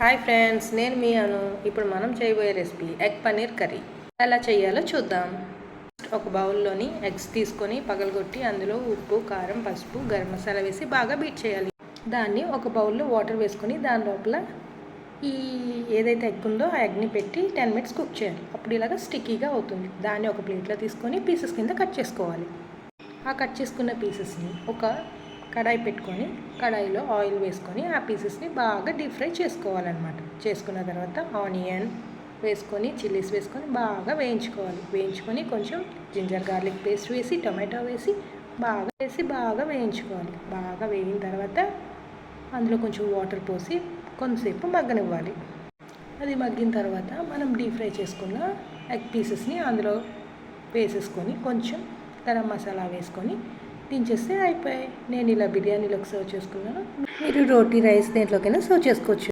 Hi friends, నేను మీ అను. ఇప్పుడు మనం చేయబోయే రెసిపీ ఎగ్ పన్నీర్ కర్రీ. ఎలా చేయాలో చూద్దాం. ఒక బౌల్లోని ఎగ్స్ తీసుకొని పగలగొట్టి అందులో ఉప్పు, కారం, పసుపు, గరం మసాలా వేసి బాగా బీట్ చేయాలి. దాన్ని ఒక బౌల్లో వాటర్ వేసుకొని దాని లోపల ఈ ఏదైతే ఎగ్ ఉందో ఆ ఎగ్ని పెట్టి 10 minutes కుక్ చేయాలి. అప్పుడు ఇలాగ స్టిక్కీగా అవుతుంది. దాన్ని ఒక ప్లేట్లో తీసుకొని పీసెస్ కింద కట్ చేసుకోవాలి. ఆ కట్ చేసుకున్న పీసెస్ని ఒక కడాయి పెట్టుకొని కడాయిలో ఆయిల్ వేసుకొని ఆ పీసెస్ని బాగా డీప్ ఫ్రై చేసుకోవాలన్నమాట. చేసుకున్న తర్వాత ఆనియన్ వేసుకొని చిల్లీస్ వేసుకొని బాగా వేయించుకొని కొంచెం జింజర్ గార్లిక్ పేస్ట్ వేసి టొమాటో వేసి బాగా వేయించుకోవాలి. బాగా వేగిన తర్వాత అందులో కొంచెం వాటర్ పోసి కొంతసేపు మగ్గనివ్వాలి. అది మగ్గిన తర్వాత మనం డీప్ ఫ్రై చేసుకున్న ఎగ్ పీసెస్ని అందులో వేసేసుకొని కొంచెం గరం మసాలా వేసుకొని దించేస్తే అయిపోయాయి. నేను ఇలా బిర్యానీలోకి సర్వ్ చేసుకున్నాను. మీరు రోటీ రైస్ దేంట్లోకైనా సర్వ్ చేసుకోవచ్చు.